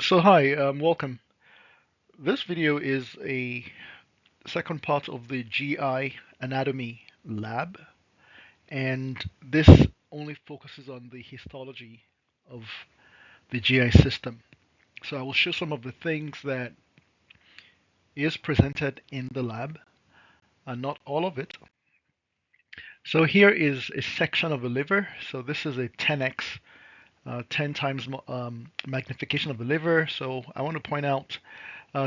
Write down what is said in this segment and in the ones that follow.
So hi, welcome. This video is a second part of the GI anatomy lab, and this only focuses on the histology of the GI system. So I will show some of the things that is presented in the lab, and not all of it. So here is a section of the liver. So this is a 10x, 10 times magnification of the liver. So I want to point out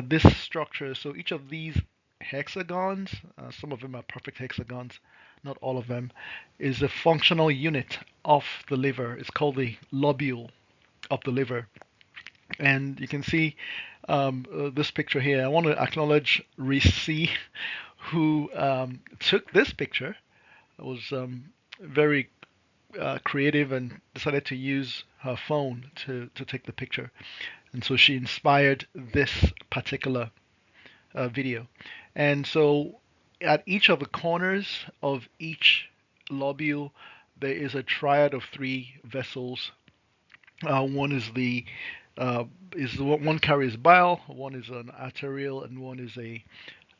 this structure. So each of these hexagons, some of them are perfect hexagons, not all of them, is a functional unit of the liver. It's called the lobule of the liver. And you can see this picture here. I want to acknowledge Reese, who took this picture. It was very creative and decided to use her phone to take the picture. And so she inspired this particular video. And so at each of the corners of each lobule, there is a triad of three vessels. One is the one carries bile, one is an arterial, and one is a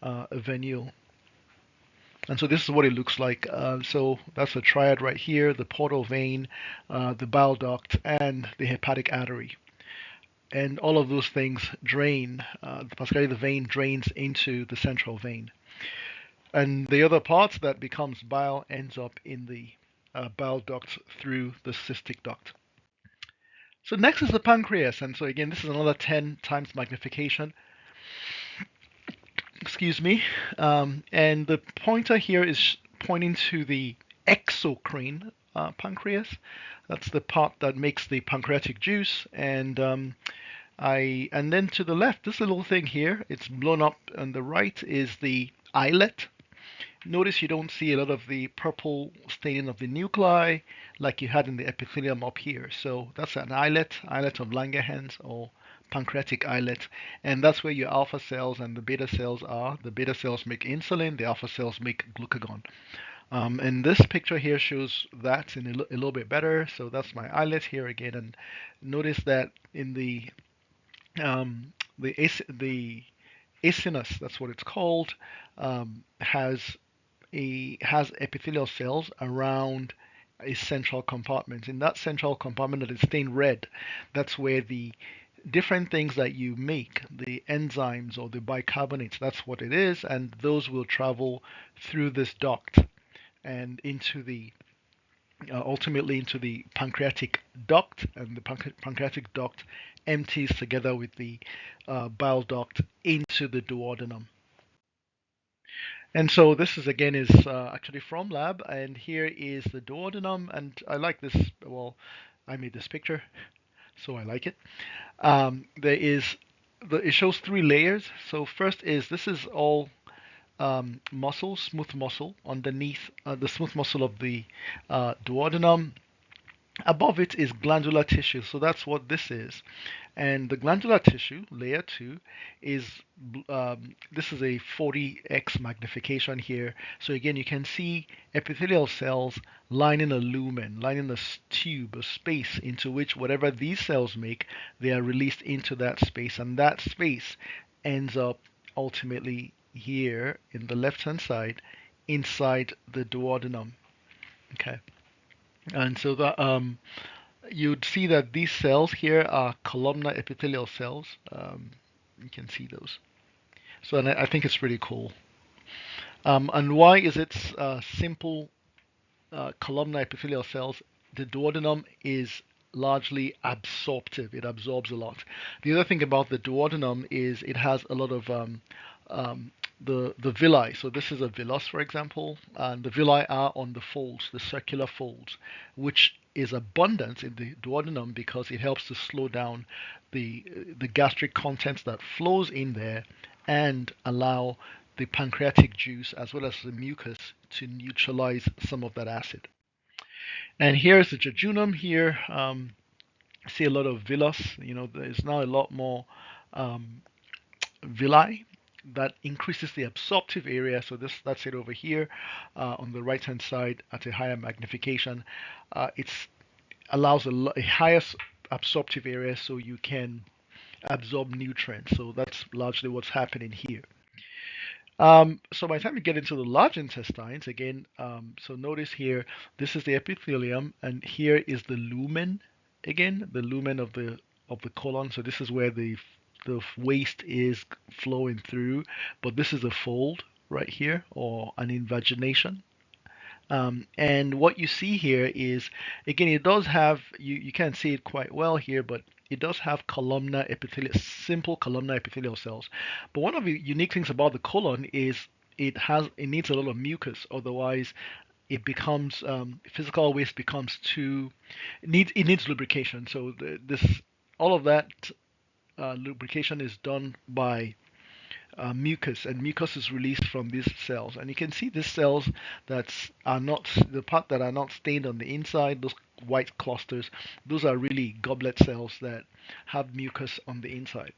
venual. And so this is what it looks like. So that's a triad right here: the portal vein, the bile duct, and the hepatic artery. And all of those things drain, particularly the vein drains into the central vein. And the other part that becomes bile ends up in the bile duct through the cystic duct. So next is the pancreas. And so again, this is another 10 times magnification. Excuse me. And the pointer here is pointing to the exocrine pancreas. That's the part that makes the pancreatic juice. And then to the left, this little thing here, it's blown up on the right, is the islet. Notice you don't see a lot of the purple staining of the nuclei like you had in the epithelium up here. So that's an islet of Langerhans or pancreatic islet. And that's where your alpha cells and the beta cells are. The beta cells make insulin, the alpha cells make glucagon. And this picture here shows that in a little bit better. So that's my islet here again. And notice that in um, the acinus, that's what it's called, has epithelial cells around a central compartment. In that central compartment that is stained red, that's where the different things that you make, the enzymes or the bicarbonates, that's what it is, and those will travel through this duct and into the ultimately into the pancreatic duct, and the pancreatic duct empties together with the bile duct into the duodenum. And so this is again is actually from lab, and here is the duodenum, and I like this. Well, I made this picture, so I like it. There is it shows three layers. So first is this is all muscle, smooth muscle underneath the smooth muscle of the duodenum. Above it is glandular tissue, so that's what this is. And the glandular tissue, layer 2, is this is a 40x magnification here. So again, you can see epithelial cells lining a lumen, lining a tube, a space into which whatever these cells make, they are released into that space. And that space ends up ultimately here in the left-hand side inside the duodenum. Okay. And so that you'd see that these cells here are columnar epithelial cells. You can see those. So and I think it's pretty cool. And why is it simple columnar epithelial cells? The duodenum is largely absorptive. It absorbs a lot. The other thing about the duodenum is it has a lot of the villi. So this is a villus, for example, and the villi are on the folds, the circular folds, which is abundant in the duodenum because it helps to slow down the gastric contents that flows in there and allow the pancreatic juice as well as the mucus to neutralize some of that acid. And here's the jejunum here. See a lot of villus. There's now a lot more um, villi that increases the absorptive area. So that's it over here on the right hand side at a higher magnification. It allows a higher absorptive area, so you can absorb nutrients. So that's largely what's happening here. So by the time you get into the large intestines, again, so notice here, this is the epithelium, and here is the lumen, again, the lumen of the colon. So this is where the waste is flowing through, but this is a fold right here, or an invagination. And what you see here is, again, it does have, you can't see it quite well here, but it does have columnar epithelial, simple columnar epithelial cells. But one of the unique things about the colon is it needs a lot of mucus, otherwise it becomes physical waste becomes too, it needs lubrication. So this all of that lubrication is done by mucus, and mucus is released from these cells. And you can see these cells that are not the part that are not stained on the inside, those white clusters, those are really goblet cells that have mucus on the inside.